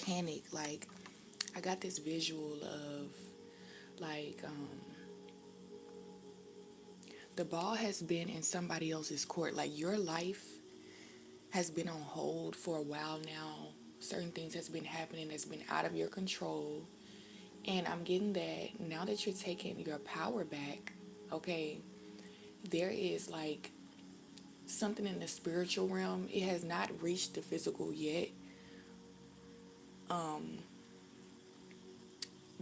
panic. Like, I got this visual of, like, the ball has been in somebody else's court. Like, your life has been on hold for a while now. Certain things has been happening that's been out of your control. And I'm getting that now that you're taking your power back, okay, there is like something in the spiritual realm. It has not reached the physical yet.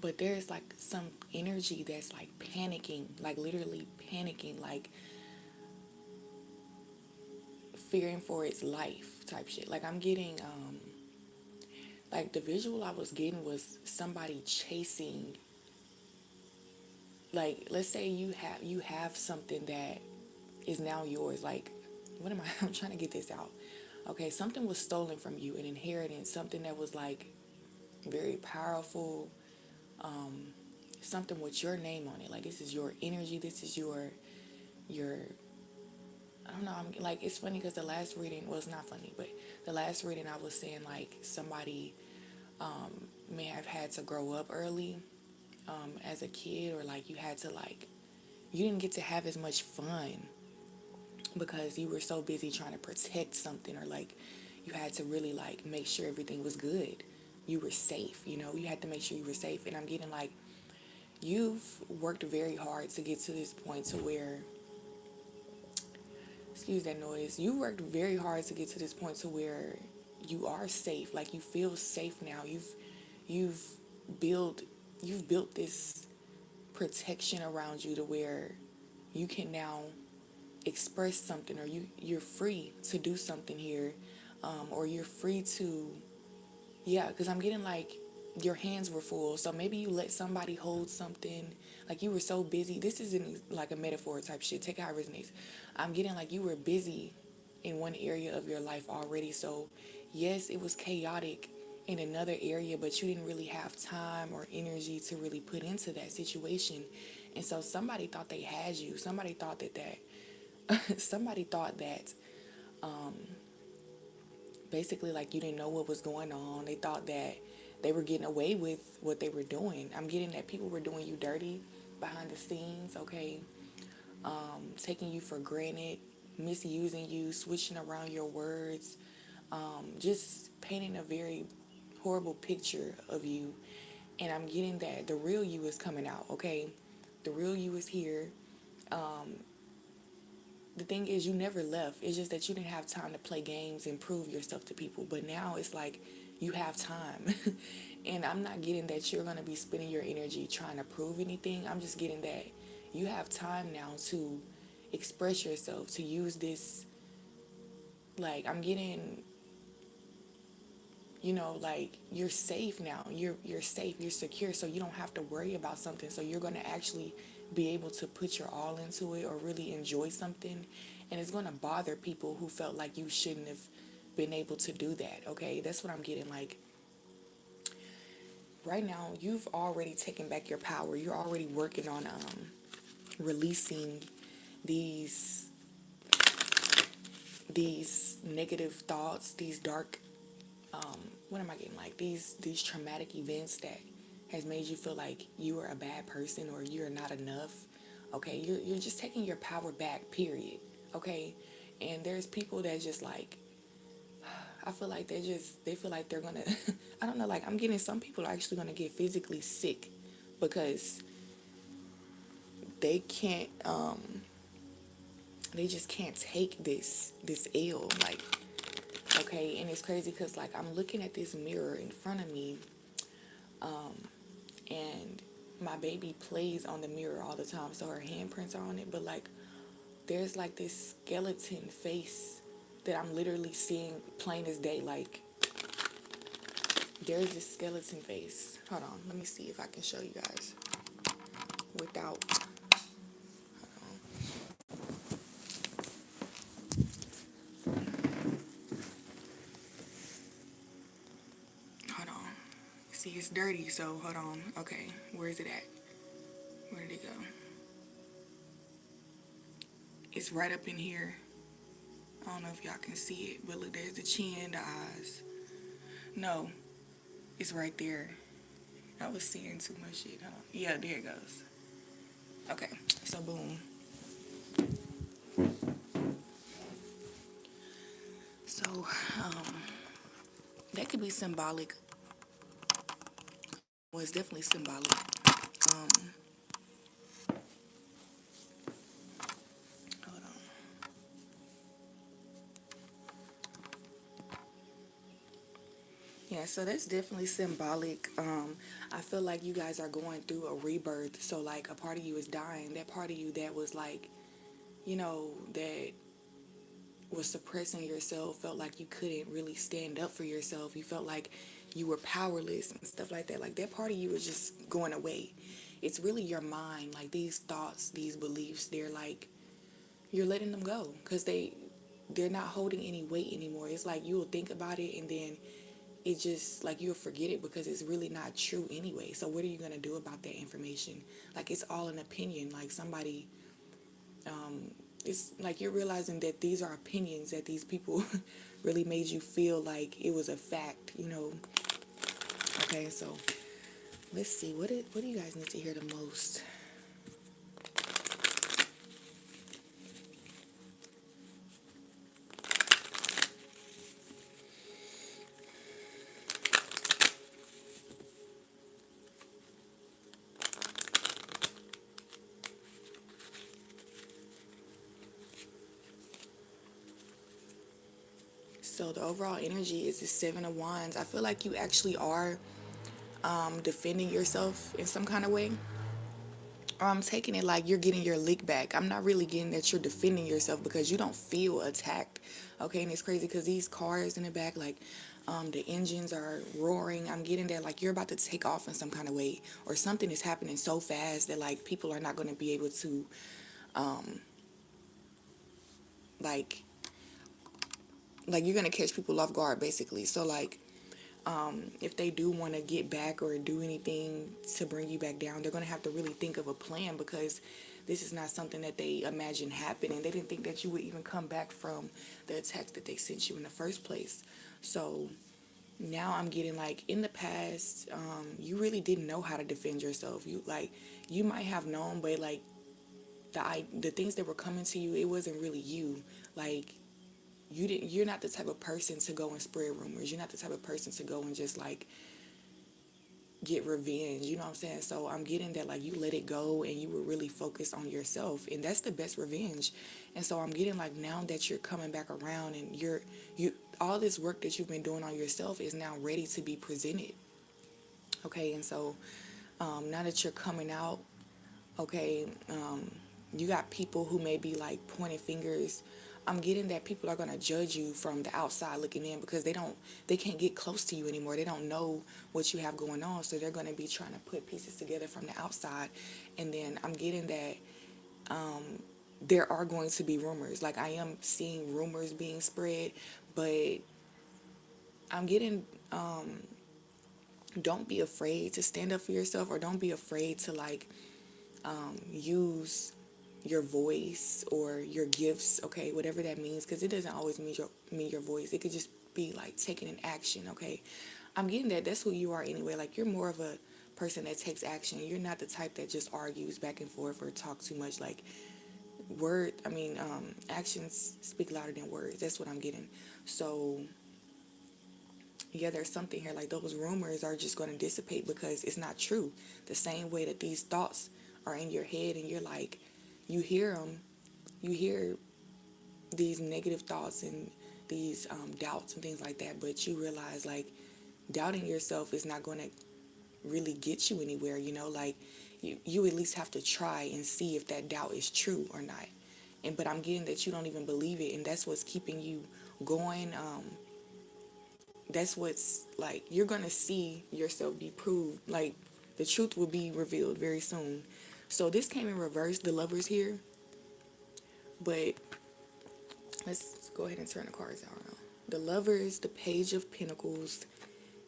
But there's like some energy that's like panicking, like literally panicking, like fearing for its life type shit. Like I'm getting like the visual I was getting was somebody chasing, like let's say you have something that is now yours. Like, what am I I'm trying to get this out. Okay, something was stolen from you, an inheritance, something that was like very powerful, something with your name on it. Like this is your energy, this is your I don't know. I'm like, it's funny because the last reading, well, it's not funny, but the last reading I was saying like somebody may have had to grow up early as a kid, or like you had to like, you didn't get to have as much fun because you were so busy trying to protect something, or like you had to really like make sure everything was good. You were safe, you had to make sure you were safe. And I'm getting like, you've worked very hard to get to this point to where, excuse that noise, you worked very hard to get to this point to where you are safe. Like you feel safe now. You've built you've built this protection around you to where you can now express something, or you're free to do something here, or you're free to, yeah, because I'm getting like your hands were full. So maybe you let somebody hold something. Like you were so busy. This isn't like a metaphor type shit. Take it how it resonates. I'm getting like you were busy in one area of your life already. So yes, it was chaotic in another area, but you didn't really have time or energy to really put into that situation. And so somebody thought they had you. Somebody thought somebody thought that basically like you didn't know what was going on. They thought that they were getting away with what they were doing. I'm getting that people were doing you dirty behind the scenes, okay? Taking you for granted, misusing you, switching around your words, just painting a very horrible picture of you. And I'm getting that the real you is coming out, okay? The real you is here. The thing is, you never left. It's just that you didn't have time to play games and prove yourself to people. But now it's like you have time. And I'm not getting that you're going to be spending your energy trying to prove anything. I'm just getting that you have time now to express yourself, to use this. Like, I'm getting, like you're safe now. You're safe, you're secure, so you don't have to worry about something. So you're going to actually be able to put your all into it, or really enjoy something. And it's going to bother people who felt like you shouldn't have been able to do that, okay? That's what I'm getting. Like right now, you've already taken back your power. You're already working on releasing these negative thoughts, these dark, what am I getting, like these traumatic events that has made you feel like you are a bad person or you're not enough. Okay, you're just taking your power back, period. Okay? And there's people that just like, I feel like they feel like they're gonna I don't know, like I'm getting some people are actually gonna get physically sick because they can't they just can't take this ill, like, okay. And it's crazy because like I'm looking at this mirror in front of me, and my baby plays on the mirror all the time, so her handprints are on it. But like there's like this skeleton face that I'm literally seeing plain as day. Like there's this skeleton face. Hold on, let me see if I can show you guys without. Hold on. See, it's dirty, so hold on. Okay, where is it at? Where did it go? It's right up in here. I don't know if y'all can see it, but look, there's the chin, the eyes. No, It's right there. I was seeing too much shit. Huh? Yeah, there it goes. Okay, so boom. So that could be symbolic. Well, it's definitely symbolic. Um, Hold on. Yeah, so that's definitely symbolic. I feel like you guys are going through a rebirth. So like a part of you is dying. That part of you that was like, that was suppressing yourself, felt like you couldn't really stand up for yourself. You felt like you were powerless and stuff like that. Like that part of you is just going away. It's really your mind. Like these thoughts, these beliefs, they're like you're letting them go because they're not holding any weight anymore. It's like you'll think about it and then it just like you'll forget it because it's really not true anyway. So what are you going to do about that information? Like it's all an opinion. Like somebody it's like you're realizing that these are opinions that these people really made you feel like it was a fact. Okay, so let's see, what do you guys need to hear the most? So the overall energy is the Seven of Wands. I feel like you actually are defending yourself in some kind of way. Or I'm taking it like you're getting your lick back. I'm not really getting that you're defending yourself because you don't feel attacked. Okay, and it's crazy because these cars in the back, like the engines are roaring. I'm getting that like you're about to take off in some kind of way, or something is happening so fast that like people are not going to be able to like you're going to catch people off guard basically. So like if they do want to get back or do anything to bring you back down, they're going to have to really think of a plan because this is not something that they imagined happening. They didn't think that you would even come back from the attacks that they sent you in the first place. So now I'm getting like in the past, you really didn't know how to defend yourself. You might have known, but like the things that were coming to you, it wasn't really you. Like you're not the type of person to go and spread rumors. You're not the type of person to go and just like get revenge, you know what I'm saying? So I'm getting that like you let it go and you were really focused on yourself, and that's the best revenge. And so I'm getting like now that you're coming back around and you all this work that you've been doing on yourself is now ready to be presented. Okay, and so now that you're coming out, okay, you got people who may be like pointing fingers. I'm getting that people are going to judge you from the outside looking in because they can't get close to you anymore. They don't know what you have going on, so they're going to be trying to put pieces together from the outside. And then I'm getting that there are going to be rumors. Like I am seeing rumors being spread, but I'm getting don't be afraid to stand up for yourself, or don't be afraid to like use your voice or your gifts, okay, whatever that means, because it doesn't always mean your voice. It could just be like taking an action, okay. I'm getting that that's who you are anyway. Like you're more of a person that takes action. You're not the type that just argues back and forth or talk too much. Like actions speak louder than words. That's what I'm getting. So yeah, there's something here. Like those rumors are just going to dissipate because it's not true. The same way that these thoughts are in your head and you're like, you hear them, you hear these negative thoughts and these doubts and things like that, but you realize like doubting yourself is not going to really get you anywhere, like you at least have to try and see if that doubt is true or not. But I'm getting that you don't even believe it, and that's what's keeping you going. That's what's like you're gonna see yourself be proved. Like the truth will be revealed very soon. So this came in reverse. The Lovers here, but let's go ahead and turn the cards out now. The Lovers, the Page of Pentacles,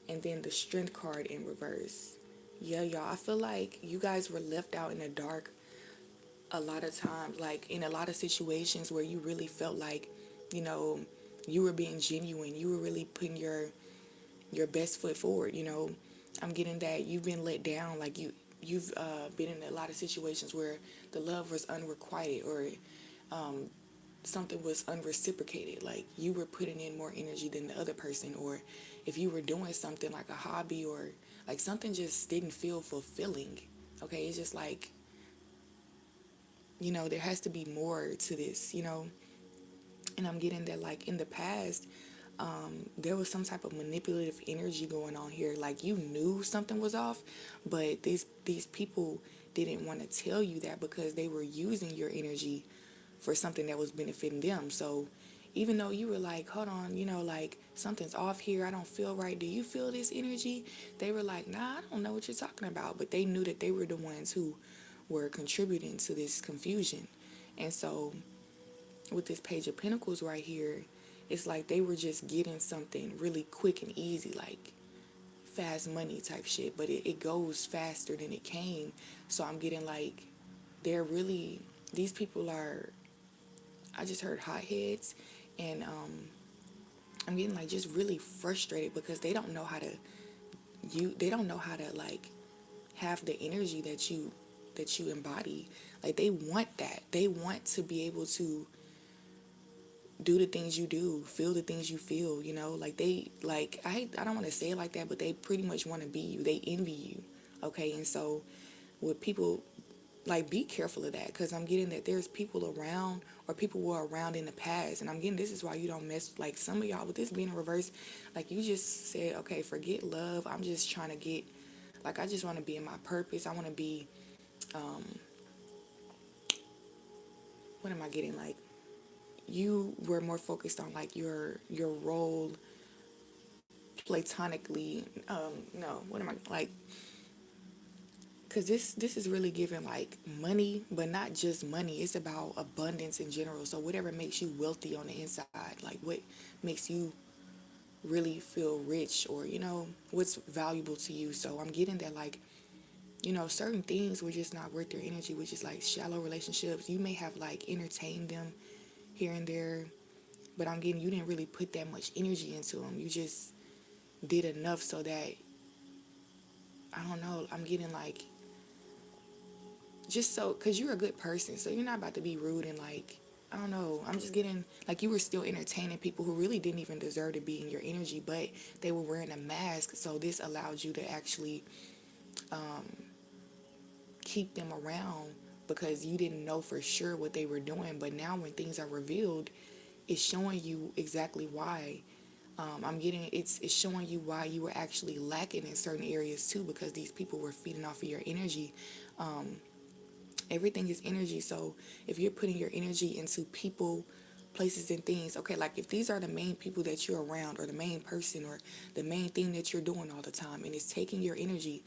and then the Strength card in reverse. Yeah, y'all. I feel like you guys were left out in the dark a lot of times, like in a lot of situations where you really felt like, you know, you were being genuine. You were really putting your best foot forward. I'm getting that you've been let down, like you've been in a lot of situations where the love was unrequited, or something was unreciprocated, like you were putting in more energy than the other person, or if you were doing something like a hobby, or like something just didn't feel fulfilling. Okay, it's just like, there has to be more to this. And I'm getting that, like, in the past, there was some type of manipulative energy going on here. Like, you knew something was off, but these people didn't want to tell you that because they were using your energy for something that was benefiting them. So even though you were like, hold on, like, something's off here, I don't feel right, do you feel this energy? They were like, nah, I don't know what you're talking about. But they knew that they were the ones who were contributing to this confusion. And so with this Page of Pentacles right here, it's like they were just getting something really quick and easy, like fast money type shit, but it goes faster than it came. So I'm getting like, they're really, these people are, I just heard hotheads, and I'm getting like just really frustrated because they don't know how to like have the energy that you embody. Like, they want that. They want to be able to do the things you do, feel the things you feel, like I don't want to say it like that, but they pretty much want to be you. They envy you. Okay. And so with people, like, be careful of that, because I'm getting that there's people around, or people were around in the past, and I'm getting this is why you don't mess, like, some of y'all with this being in reverse, like, you just said, okay, forget love, I'm just trying to get, like, I just want to be in my purpose, I want to be, what am I getting, like, you were more focused on like your role platonically, no, what am I like, because this is really giving like money, but not just money, it's about abundance in general. So whatever makes you wealthy on the inside, like what makes you really feel rich, or what's valuable to you. So I'm getting that, like, certain things were just not worth their energy, which is like shallow relationships. You may have like entertained them here and there, but I'm getting you didn't really put that much energy into them. You just did enough so that, I don't know, I'm getting like, just so, because you're a good person, so you're not about to be rude and like, I don't know, I'm just getting like you were still entertaining people who really didn't even deserve to be in your energy, but they were wearing a mask. So this allowed you to actually keep them around because you didn't know for sure what they were doing. But now when things are revealed, it's showing you exactly why. I'm getting it's showing you why you were actually lacking in certain areas too, because these people were feeding off of your energy. Everything is energy. So if you're putting your energy into people, places, and things, okay, like if these are the main people that you're around, or the main person, or the main thing that you're doing all the time, and it's taking your energy,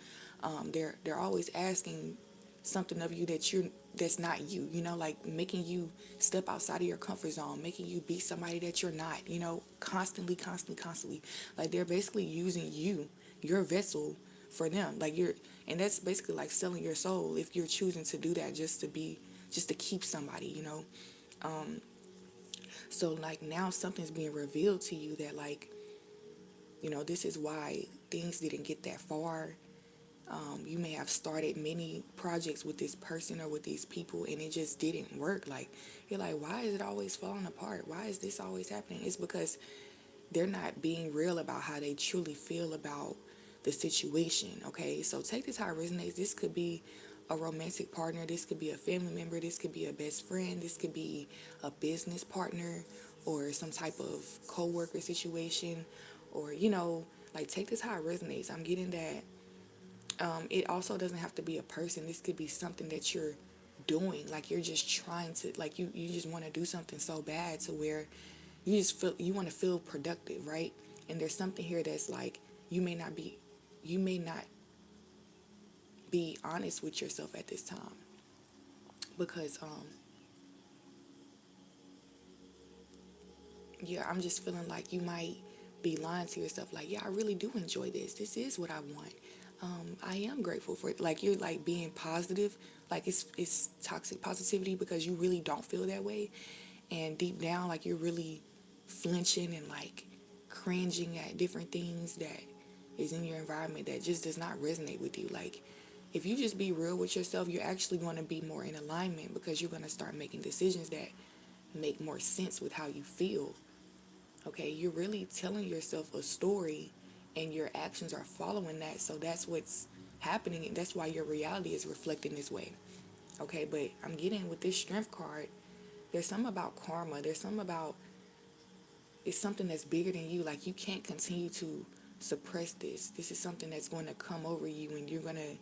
they're always asking something of you that's not you, like making you step outside of your comfort zone, making you be somebody that you're not, constantly, constantly, constantly. Like, they're basically using you, your vessel, for them. Like, and that's basically like selling your soul if you're choosing to do that, just to keep somebody. So like, now something's being revealed to you that, like, this is why things didn't get that far. You may have started many projects with this person or with these people, and it just didn't work. Like, you're like, why is it always falling apart? Why is this always happening? It's because they're not being real about how they truly feel about the situation. Okay, so take this how it resonates. This could be a romantic partner, this could be a family member, this could be a best friend, this could be a business partner, or some type of co-worker situation, or like, take this how it resonates. I'm getting that it also doesn't have to be a person. This could be something that you're doing, like you're just trying to, like, you just want to do something so bad to where you just feel you want to feel productive, right? And there's something here that's like, you may not be honest with yourself at this time, because yeah, I'm just feeling like you might be lying to yourself, like, yeah, I really do enjoy this is what I want. I am grateful for it. Like, you're like being positive, like it's toxic positivity, because you really don't feel that way, and deep down, like, you're really flinching and like cringing at different things that is in your environment that just does not resonate with you. Like, if you just be real with yourself, you're actually going to be more in alignment because you're going to start making decisions that make more sense with how you feel. Okay, you're really telling yourself a story and your actions are following that. So that's what's happening, and that's why your reality is reflecting this way. Okay, but I'm getting with this strength card, there's something about karma. There's something about it's something that's bigger than you. Like, you can't continue to suppress this. This is something that's going to come over you and you're going to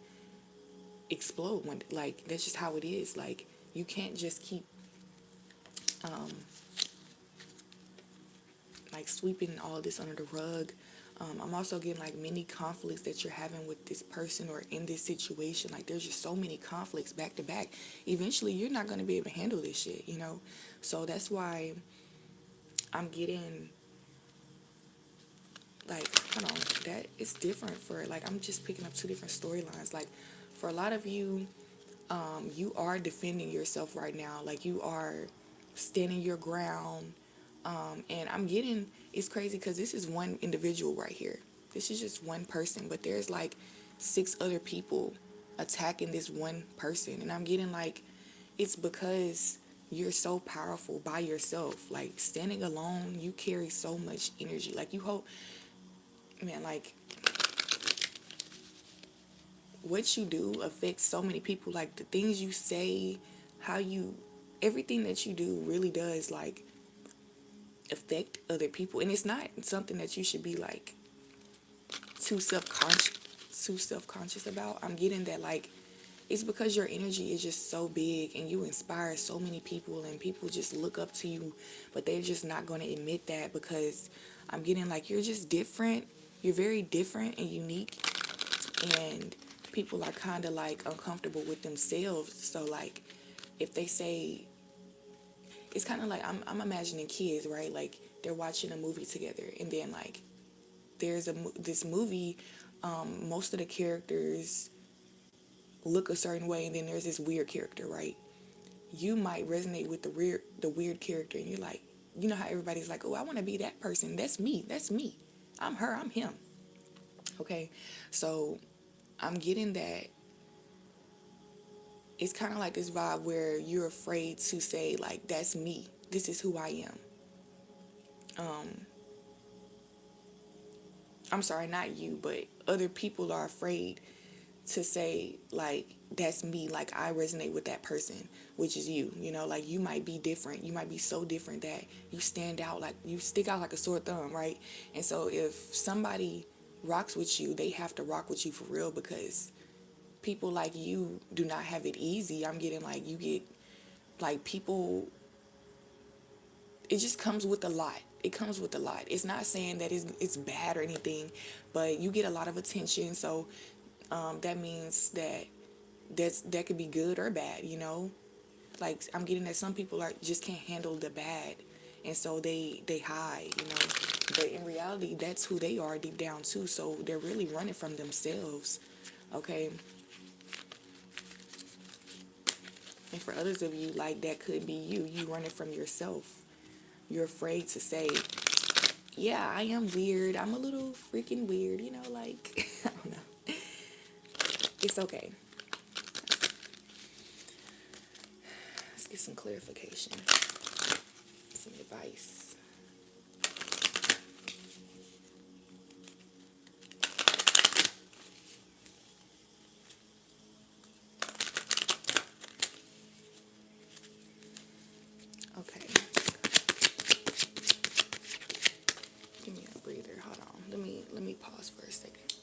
explode one. Like, that's just how it is. Like, you can't just keep like sweeping all this under the rug. I'm also getting like many conflicts that you're having with this person or in this situation. Like, there's just so many conflicts back to back. Eventually, you're not going to be able to handle this shit, you know? So that's why I'm getting like, hold on, that it's different for like, I'm just picking up two different storylines. Like, for a lot of you, you are defending yourself right now. Like, you are standing your ground. And I'm getting, it's crazy because this is one individual right here. This is just one person, but there's like six other people attacking this one person. And I'm getting like, it's because you're so powerful by yourself. Like, standing alone, you carry so much energy. Like, you hope, man, like, what you do affects so many people. Like, the things you say, how you, everything that you do really does like affect other people. And it's not something that you should be like too self-conscious about. I'm getting that like it's because your energy is just so big and you inspire so many people and people just look up to you, but they're just not going to admit that because I'm getting like you're just different. You're very different and unique, and people are kind of like uncomfortable with themselves. So like if they say, it's kind of like I'm imagining kids, right? Like, they're watching a movie together and then like there's this movie, most of the characters look a certain way and then there's this weird character, right? You might resonate with the weird character and you're like, you know how everybody's like, oh, I want to be that person. That's me. I'm her, I'm him. Okay, so I'm getting that it's kind of like this vibe where you're afraid to say like, that's me, this is who I am. I'm sorry, not you, but other people are afraid to say like, that's me, like I resonate with that person, which is you. You know, like, you might be different, you might be so different that you stand out, like you stick out like a sore thumb, right? And so if somebody rocks with you, they have to rock with you for real, because people like you do not have it easy. I'm getting like, you get like people, it just comes with a lot. It comes with a lot. It's not saying that it's bad or anything, but you get a lot of attention. So that means that that could be good or bad, you know? Like, I'm getting that some people are just can't handle the bad, and so they hide, you know? But in reality, that's who they are deep down too, so they're really running from themselves, okay? And for others of you, like, that could be you running from yourself. You're afraid to say, yeah, I am weird, I'm a little freaking weird, you know, like, I don't know. It's okay. Let's get some clarification, some advice. Okay. Give me a breather. Hold on. Let me pause for a second.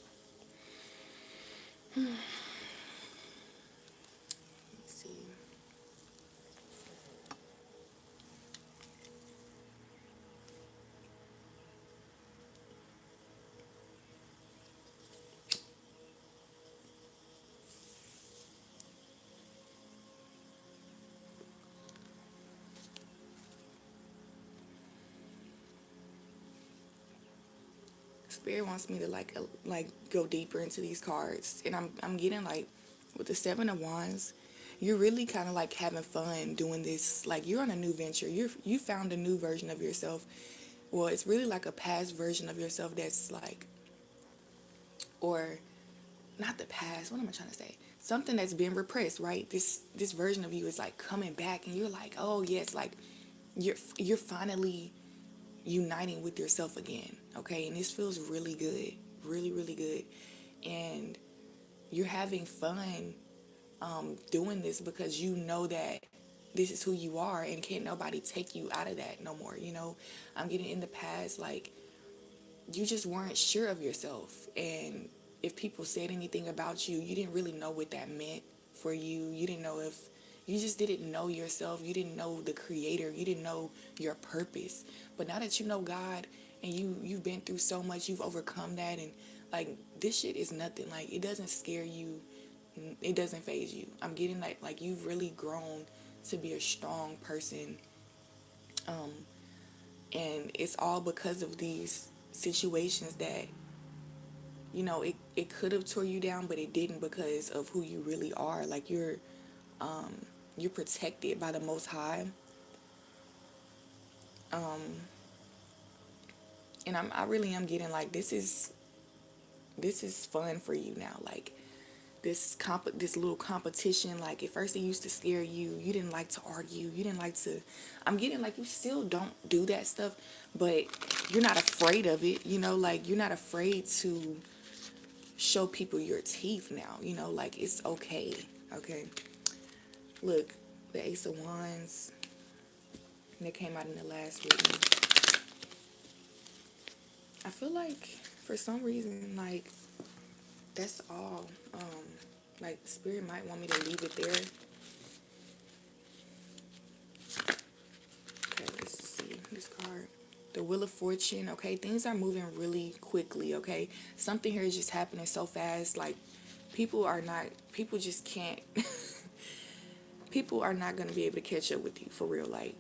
Let me see. Spirit wants me to like go deeper into these cards, and I'm getting like with the Seven of Wands, you're really kind of like having fun doing this. Like, you're on a new venture. You found a new version of yourself. Well, it's really like a past version of yourself that's like or not the past, what am I trying to say? Something that's been repressed, right? This version of you is like coming back, and you're like, oh yes, like you're finally uniting with yourself again, okay? And this feels really good, really, really good. And you're having fun doing this because you know that this is who you are, and can't nobody take you out of that no more, you know? I'm getting in the past, like, you just weren't sure of yourself. And if people said anything about you, you didn't really know what that meant for you. You didn't know if you just didn't know yourself. You didn't know the creator. You didn't know your purpose. But now that you know God, and you've been through so much, you've overcome that, and like this shit is nothing. Like it doesn't scare you. It doesn't phase you. I'm getting like you've really grown to be a strong person. And it's all because of these situations that it could have tore you down, but it didn't, because of who you really are. Like you're protected by the Most High. And I really am getting like this is fun for you now. Like this little competition, like at first it used to scare you. You didn't like to argue. You didn't like to. I'm getting like you still don't do that stuff, but you're not afraid of it. Like you're not afraid to show people your teeth now. Like it's okay. Okay. Look, the Ace of Wands that came out in the last reading. I feel like for some reason, like that's all. Like Spirit might want me to leave it there. Okay, let's see this card. The Wheel of Fortune. Okay, things are moving really quickly. Okay, something here is just happening so fast. Like people just can't. People are not going to be able to catch up with you for real. Like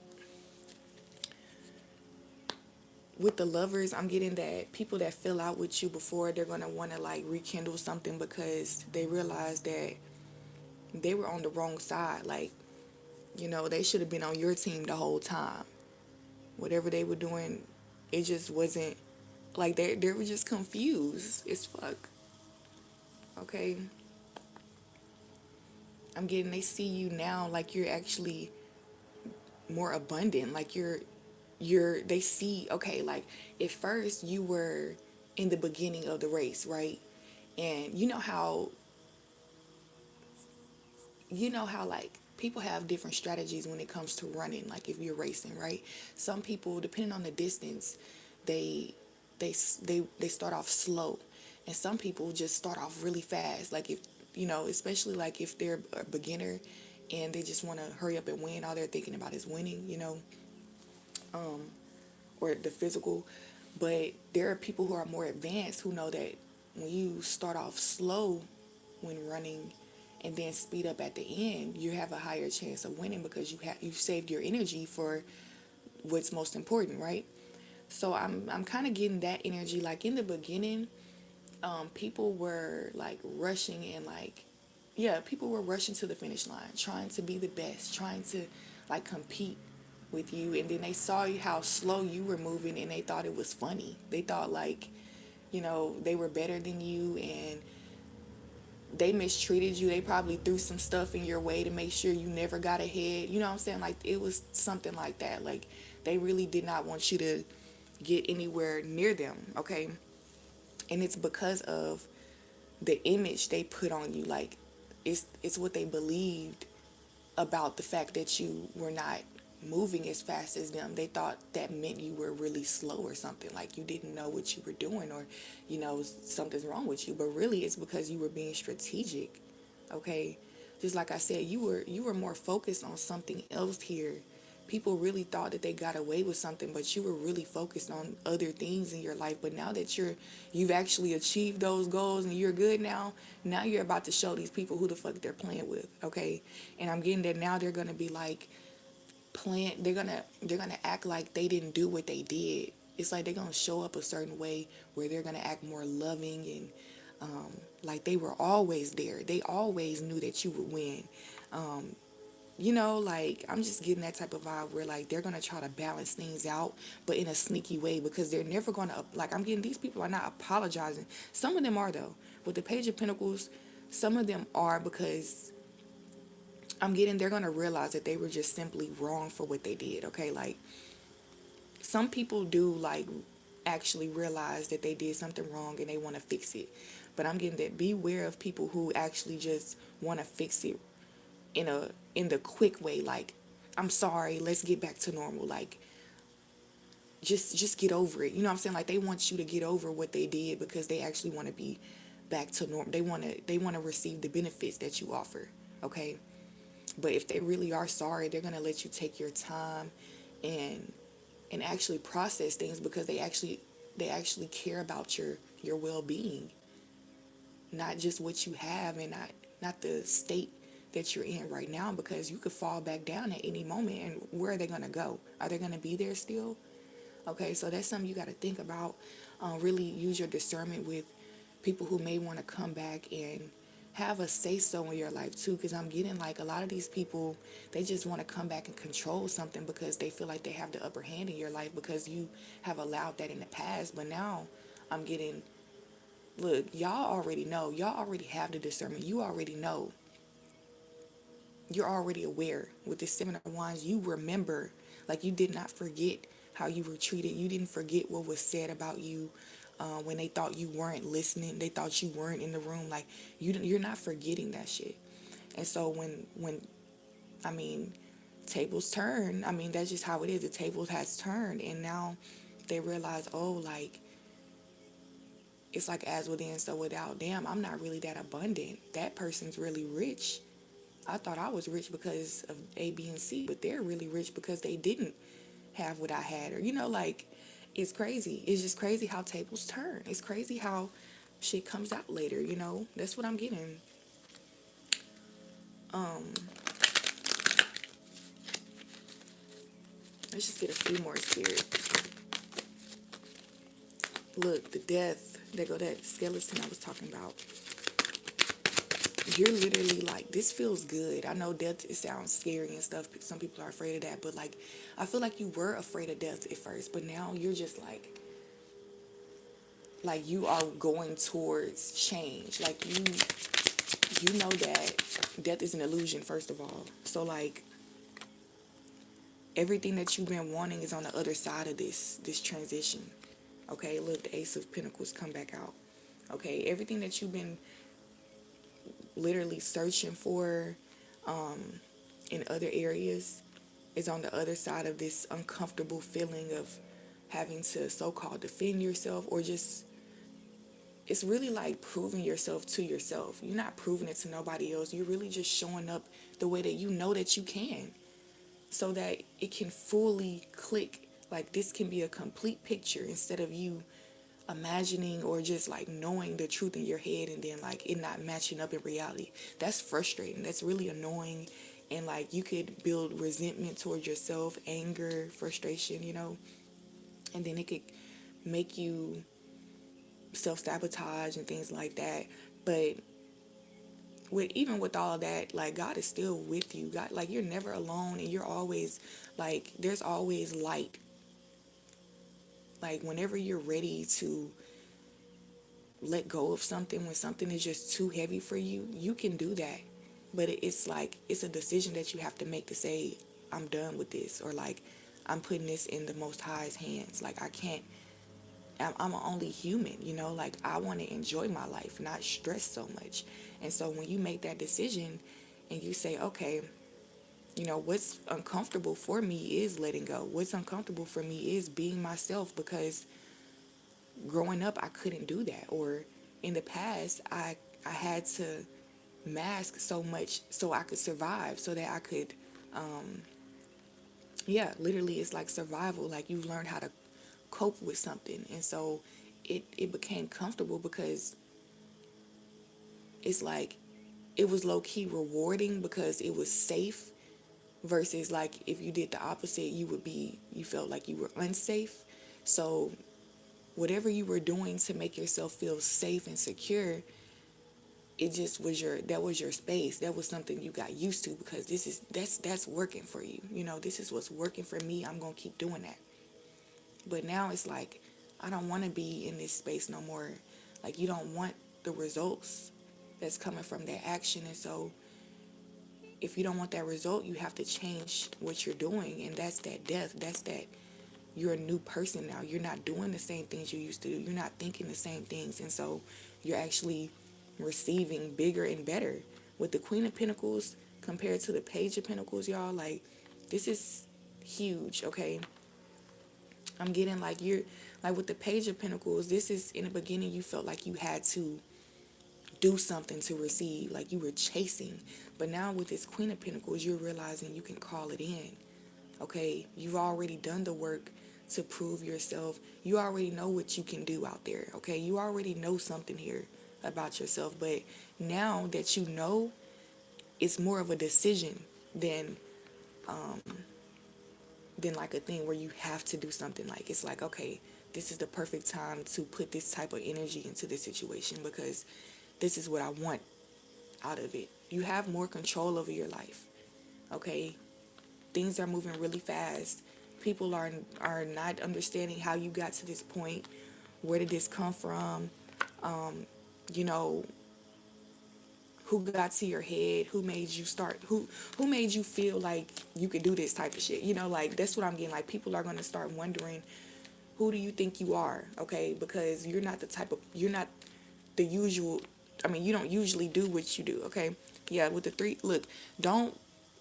with the Lovers, I'm getting that people that fell out with you before, they're going to want to like rekindle something because they realize that they were on the wrong side. Like, they should have been on your team the whole time. Whatever they were doing, it just wasn't, like they were just confused as fuck. Okay? I'm getting they see you now like you're actually more abundant. Like they see, okay, like at first you were in the beginning of the race, right? And you know how like people have different strategies when it comes to running. Like if you're racing, right? Some people, depending on the distance, they they start off slow, and some people just start off really fast. Like if especially like if they're a beginner and they just want to hurry up and win, all they're thinking about is winning, or the physical. But there are people who are more advanced who know that when you start off slow when running and then speed up at the end, you have a higher chance of winning because you've saved your energy for what's most important, right? So I'm kind of getting that energy. Like in the beginning, people were like rushing and like, yeah, people were rushing to the finish line, trying to be the best, trying to like compete with you. And then they saw how slow you were moving and they thought it was funny. They thought like, they were better than you, and they mistreated you. They probably threw some stuff in your way to make sure you never got ahead. You know what I'm saying? Like it was something like that. Like they really did not want you to get anywhere near them, okay? And it's because of the image they put on you. Like it's what they believed about the fact that you were not moving as fast as them. They thought that meant you were really slow or something, like you didn't know what you were doing, or something's wrong with you. But really it's because you were being strategic. Okay, just like I said, you were more focused on something else here. People really thought that they got away with something, but you were really focused on other things in your life. But now that you've actually achieved those goals and you're good now you're about to show these people who the fuck they're playing with. Okay, and I'm getting that now they're gonna be like they're gonna act like they didn't do what they did. It's like they're gonna show up a certain way where they're gonna act more loving and like they were always there. They always knew that you would win. like I'm just getting that type of vibe where like they're gonna try to balance things out, but in a sneaky way because they're never gonna like I'm getting these people are not apologizing. Some of them are though. With the Page of Pentacles, some of them are because I'm getting they're gonna realize that they were just simply wrong for what they did. Okay, like some people do like actually realize that they did something wrong and they want to fix it, but I'm getting that beware of people who actually just want to fix it in the quick way, like I'm sorry, let's get back to normal, like just get over it, you know what I'm saying? Like they want you to get over what they did because they actually want to be back to normal. They want to receive the benefits that you offer. Okay, but if they really are sorry, they're going to let you take your time and actually process things because they actually care about your well-being, not just what you have, and not the state that you're in right now, because you could fall back down at any moment. And where are they going to go? Are they going to be there still? Okay, so that's something you got to think about. Really use your discernment with people who may want to come back and have a say so in your life too, because I'm getting like a lot of these people, they just want to come back and control something because they feel like they have the upper hand in your life because you have allowed that in the past. But now I'm getting, look, y'all already know, y'all already have the discernment, you already know, you're already aware. With this Seven of Wands, you remember, like you did not forget how you were treated. You didn't forget what was said about you when they thought you weren't listening. They thought you weren't in the room. Like you're not forgetting that shit. And so when I mean, tables turn. I mean, that's just how it is. The table has turned, and now they realize, oh, like it's like as within, so without. Damn, I'm not really that abundant. That person's really rich. I thought I was rich because of A, B, and C, but they're really rich because they didn't have what I had. Or, like, it's crazy. It's just crazy how tables turn. It's crazy how shit comes out later. That's what I'm getting. Um, let's just get a few more spirit. Look, the death. There go that skeleton I was talking about. You're literally like, this feels good. I know death, it sounds scary and stuff. Some people are afraid of that, but like, I feel like you were afraid of death at first, but now you're just like you are going towards change. Like you know that death is an illusion, first of all. So like everything that you've been wanting is on the other side of this transition. Okay, look, the Ace of Pentacles come back out. Okay, everything that you've been literally searching for in other areas is on the other side of this uncomfortable feeling of having to so-called defend yourself, or just, it's really like proving yourself to yourself. You're not proving it to nobody else. You're really just showing up the way that you know that you can, so that it can fully click. Like this can be a complete picture instead of you imagining or just like knowing the truth in your head and then like it not matching up in reality. That's frustrating. That's really annoying. And like you could build resentment towards yourself, anger, frustration, and then it could make you self-sabotage and things like that. But even with all of that, like God is still with you. God, like you're never alone, and you're always like, there's always light. Like whenever you're ready to let go of something, when something is just too heavy for you, you can do that. But it's like, it's a decision that you have to make to say, I'm done with this, or like, I'm putting this in the Most High's hands. Like, I can't, I'm only human, like, I want to enjoy my life, not stress so much. And so when you make that decision and you say, okay, what's uncomfortable for me is letting go. What's uncomfortable for me is being myself, because growing up I couldn't do that, or in the past I had to mask so much so I could survive, so that I could yeah, literally it's like survival. Like you've learned how to cope with something, and so it became comfortable because it's like it was low-key rewarding because it was safe, versus like if you did the opposite, you felt like you were unsafe. So whatever you were doing to make yourself feel safe and secure, it just was that was your space. That was something you got used to because that's working for you. You know, this is what's working for me. I'm gonna keep doing that. But now it's like I don't want to be in this space no more. Like you don't want the results that's coming from that action. And so if you don't want that result, you have to change what you're doing. And that's that death. That's that you're a new person now. You're not doing the same things you used to do. You're not thinking the same things. And so you're actually receiving bigger and better. With the Queen of Pentacles compared to the Page of Pentacles, y'all, like this is huge, okay? I'm getting like you're like with the Page of Pentacles, this is in the beginning you felt like you had to do something to receive, like you were chasing. But now with this Queen of Pentacles, you're realizing you can call it in. Okay, you've already done the work to prove yourself. You already know what you can do out there. Okay, you already know something here about yourself. But now that you know, it's more of a decision than like a thing where you have to do something. Like it's like, okay, this is the perfect time to put this type of energy into this situation because this is what I want out of it. You have more control over your life. Okay, things are moving really fast. People are not understanding how you got to this point. Where did this come from? You know, who got to your head? Who made you start? Who made you feel like you could do this type of shit? You know, like that's what I'm getting. Like people are gonna start wondering, who do you think you are? Okay, because you're not the usual. I mean, you don't usually do what you do. Okay, yeah. With the three, look, don't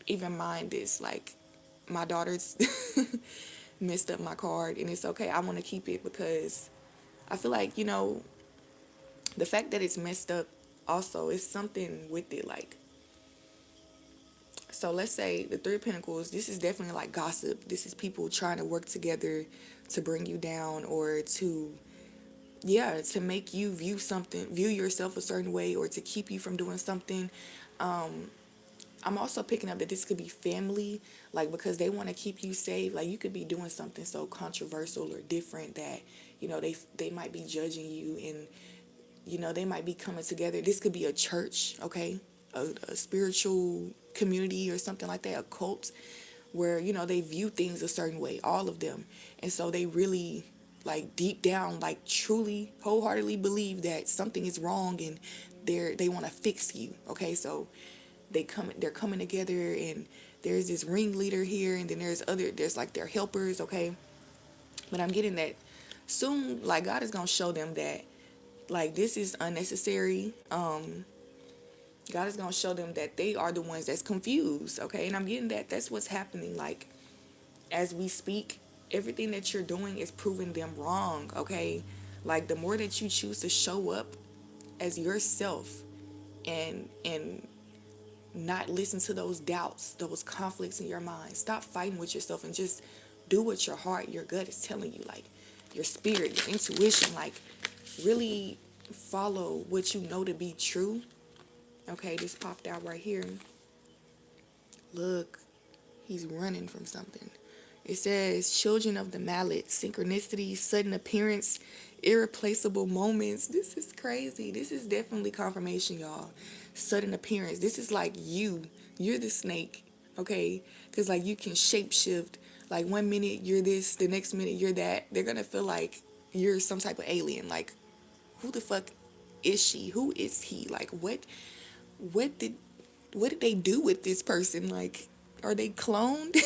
even mind this. Like my daughter's messed up my card, and it's okay. I want to keep it because I feel like the fact that it's messed up also is something with it. Like, so let's say the Three of Pentacles, this is definitely like gossip. This is people trying to work together to bring you down or to, yeah, to make you view yourself a certain way or to keep you from doing something. I'm also picking up that this could be family, like because they want to keep you safe. Like you could be doing something so controversial or different that, they might be judging you and, they might be coming together. This could be a church, okay? A spiritual community or something like that, a cult where, they view things a certain way, all of them. And so they really like deep down, like truly wholeheartedly believe that something is wrong and they want to fix you. Okay, so they're coming together and there's this ringleader here and then there's like their helpers, okay? But I'm getting that soon, like God is gonna show them that like this is unnecessary. God is gonna show them that they are the ones that's confused, okay? And I'm getting that that's what's happening. Like as we speak, everything that you're doing is proving them wrong, okay? Like the more that you choose to show up as yourself and not listen to those doubts, those conflicts in your mind. Stop fighting with yourself and just do what your heart, your gut is telling you, like your spirit, your intuition, like really follow what you know to be true. Okay, this popped out right here. Look, he's running from something. It says, children of the mallet, synchronicity, sudden appearance, irreplaceable moments. This is crazy. This is definitely confirmation, y'all. Sudden appearance. This is like you're the snake, okay? Because like you can shapeshift. Like 1 minute you're this, the next minute you're that. They're gonna feel like you're some type of alien. Like, who the fuck is she? Who is he? Like, what did they do with this person? Like, are they cloned?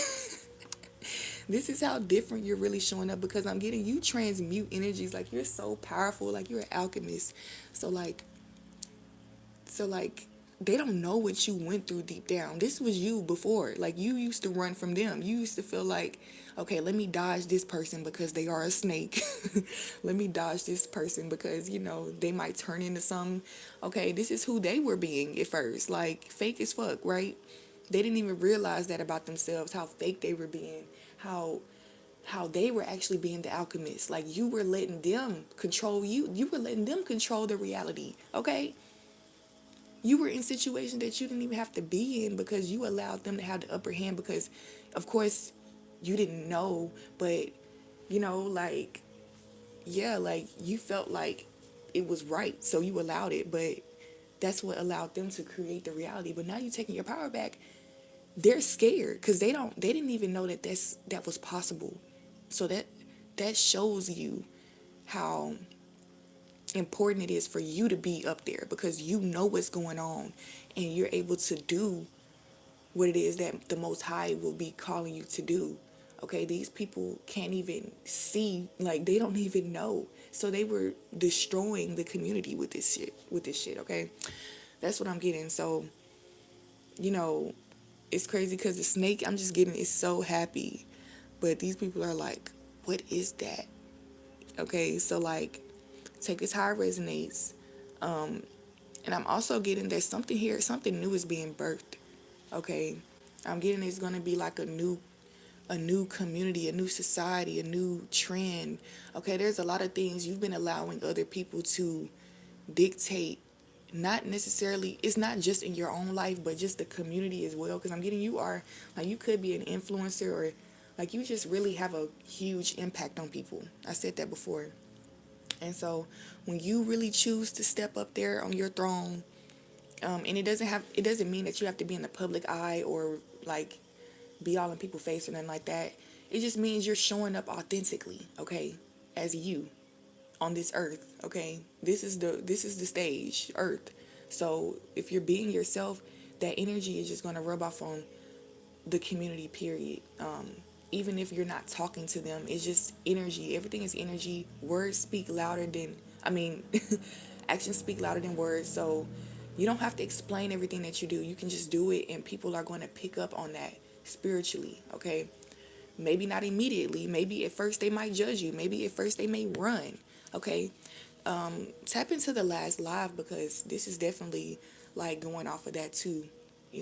This is how different you're really showing up because I'm getting you transmute energies. Like you're so powerful. Like you're an alchemist. So like they don't know what you went through deep down. This was you before. Like you used to run from them. You used to feel like, okay, let me dodge this person because they are a snake. Let me dodge this person because, they might turn into some. Okay, this is who they were being at first. Like fake as fuck, right? They didn't even realize that about themselves, how fake they were being, how they were actually being the alchemist. Like you were letting them control you. You were letting them control the reality, okay? You were in situations that you didn't even have to be in because you allowed them to have the upper hand because, of course, you didn't know, but, like, yeah, like, you felt like it was right, so you allowed it, but That's what allowed them to create the reality. But now you're taking your power back. They're scared because they didn't even know that that was possible. So that shows you how important it is for you to be up there, because you know what's going on and you're able to do what it is that the Most High will be calling you to do. Okay, these people can't even see, like they don't even know. So they were destroying the community with this shit, okay? That's what I'm getting. So, you know, it's crazy because the snake I'm just getting is so happy. But these people are like, what is that? Okay, so like take this how it resonates. And I'm also getting that something here, something new is being birthed. Okay. I'm getting it's gonna be like a new community, a new society, a new trend. Okay, there's a lot of things you've been allowing other people to dictate, not necessarily, it's not just in your own life, but just the community as well. Because I'm getting you are, like, you could be an influencer, or like you just really have a huge impact on people. I said that before. And so when you really choose to step up there on your throne, and it doesn't mean that you have to be in the public eye or like be all in people's face or nothing like that. It just means you're showing up authentically, okay, as you on this earth, okay. This is the stage, earth. So if you're being yourself, that energy is just gonna rub off on the community. Period. Even if you're not talking to them, it's just energy. Everything is energy. Words speak louder than, I mean, actions speak louder than words. So you don't have to explain everything that you do. You can just do it, and people are going to pick up on that spiritually, okay? Maybe not immediately. Maybe at first they might judge you. Maybe at first they may run, okay? Tap into the last live, because this is definitely like going off of that too.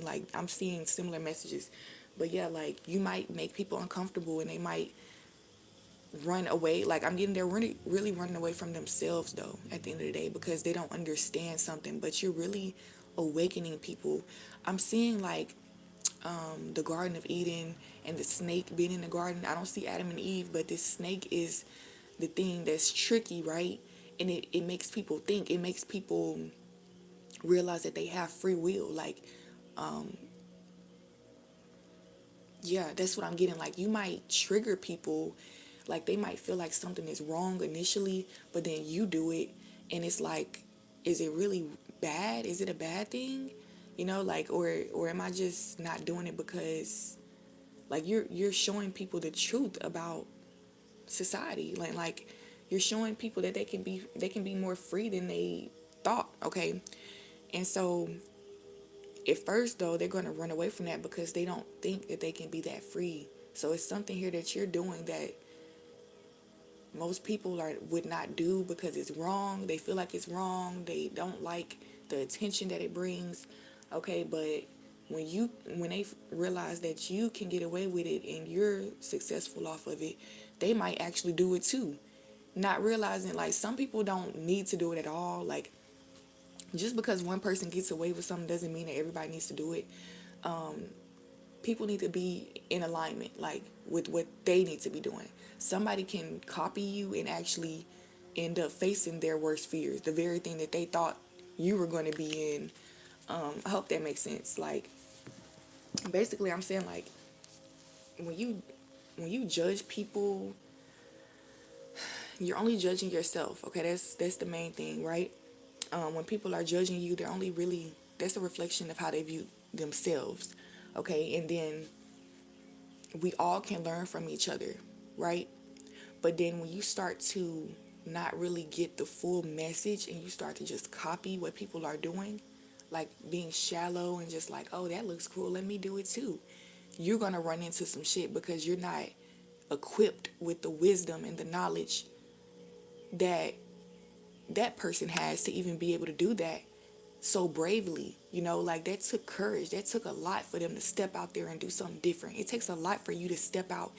Like I'm seeing similar messages. But yeah, like you might make people uncomfortable and they might run away. Like I'm getting, they're really running away from themselves though at the end of the day, because they don't understand something. But you're really awakening people. I'm seeing like the Garden of Eden and the snake being in the garden. I don't see Adam and Eve, but this snake is the thing that's tricky, right? And it makes people think. It makes people realize that they have free will. Like, yeah, that's what I'm getting. Like, you might trigger people. Like, they might feel like something is wrong initially, but then you do it, and it's like, is it really bad? Is it a bad thing? You know, like, or am I just not doing it because, like, you're showing people the truth about society. Like you're showing people that they can be more free than they thought, okay? And so at first though, they're going to run away from that because they don't think that they can be that free. So it's something here that you're doing that most people would not do because it's wrong. They feel like it's wrong. They don't like the attention that it brings, okay? But when they realize that you can get away with it and you're successful off of it, they might actually do it too. Not realizing, like, some people don't need to do it at all. Like, just because one person gets away with something doesn't mean that everybody needs to do it. People need to be in alignment, like, with what they need to be doing. Somebody can copy you and actually end up facing their worst fears, the very thing that they thought you were going to be in. I hope that makes sense. Like, basically, I'm saying, like, when you judge people, you're only judging yourself. Okay, that's the main thing, right? When people are judging you, they're only really, that's a reflection of how they view themselves. Okay, and then we all can learn from each other, right? But then when you start to not really get the full message and you start to just copy what people are doing, like being shallow and just like, oh, that looks cool, let me do it too, you're going to run into some shit because you're not equipped with the wisdom and the knowledge that that person has to even be able to do that so bravely. Like, that took courage. That took a lot for them to step out there and do something different. It takes a lot for you to step out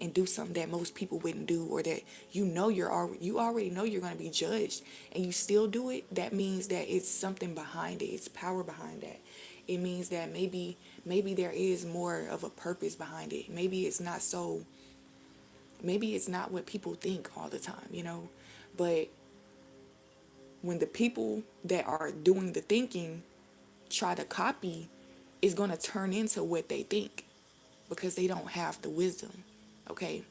and do something that most people wouldn't do, or that you already know you're going to be judged, and you still do it. That means that it's something behind it. It's power behind that. It means that maybe there is more of a purpose behind it. Maybe it's not what people think all the time, but when the people that are doing the thinking try to copy, it's going to turn into what they think because they don't have the wisdom. Okay?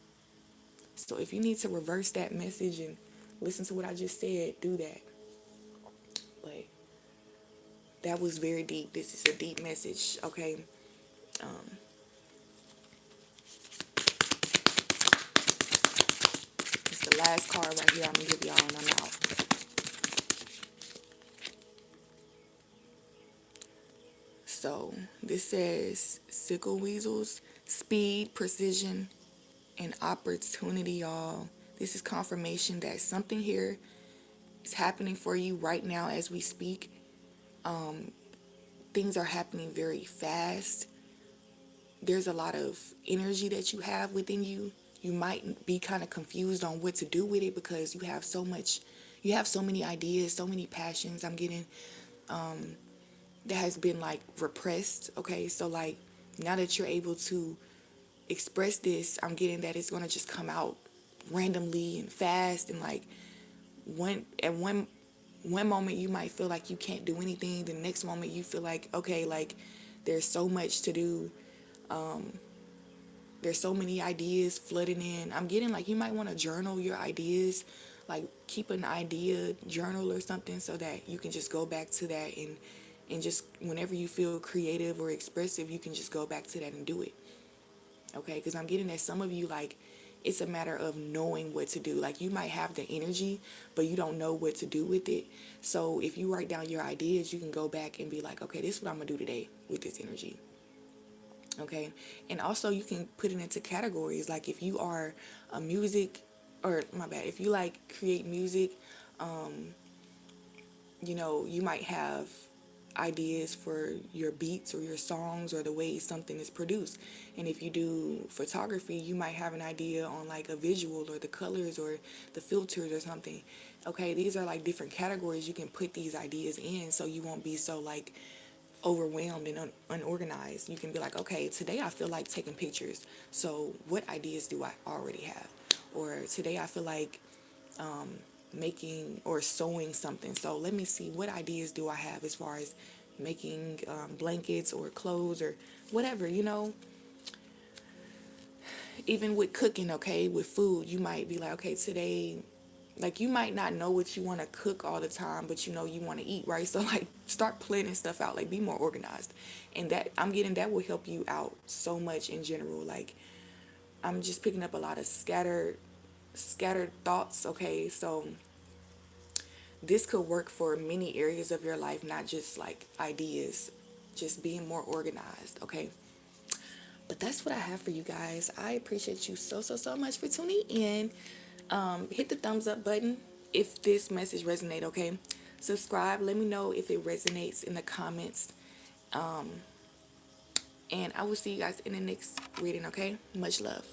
So if you need to reverse that message and listen to what I just said, do that. But that was very deep. This is a deep message. Okay? Um, it's the last card right here. I'm going to give y'all and I'm out. So this says sickle weasels, speed, precision, and opportunity, y'all. This is confirmation that something here is happening for you right now as we speak. Things are happening very fast. There's a lot of energy that you have within you. You might be kind of confused on what to do with it because you have so many ideas, so many passions. I'm getting that has been like repressed. Okay, so like now that you're able to express this, I'm getting that it's gonna just come out randomly and fast and like one moment you might feel like you can't do anything, the next moment you feel like okay, like there's so much to do. There's so many ideas flooding in. I'm getting like you might want to journal your ideas, like keep an idea journal or something so that you can just go back to that and just whenever you feel creative or expressive, you can just go back to that and do it. Okay, because I'm getting that some of you like it's a matter of knowing what to do. Like you might have the energy, but you don't know what to do with it. So if you write down your ideas, you can go back and be like, okay, this is what I'm gonna do today with this energy. Okay, and also you can put it into categories. Like if you are a music, or my bad, if you like create music, you might have ideas for your beats or your songs or the way something is produced. And if you do photography, you might have an idea on like a visual or the colors or the filters or something. Okay, these are like different categories you can put these ideas in so you won't be so like overwhelmed and unorganized. You can be like, okay, today I feel like taking pictures. So what ideas do I already have? Or today I feel like making or sewing something. So let me see what ideas do I have as far as making blankets or clothes or whatever, even with cooking. Okay, with food, you might be like, okay, today, like you might not know what you want to cook all the time, but you want to eat, right? So like start planning stuff out, like be more organized. And that I'm getting that will help you out so much in general. Like I'm just picking up a lot of scattered thoughts. Okay, so this could work for many areas of your life, not just like ideas, just being more organized. Okay, but that's what I have for you guys. I appreciate you so much for tuning in. Hit the thumbs up button if this message resonates. Okay, subscribe, let me know if it resonates in the comments, and I will see you guys in the next reading. Okay, much love.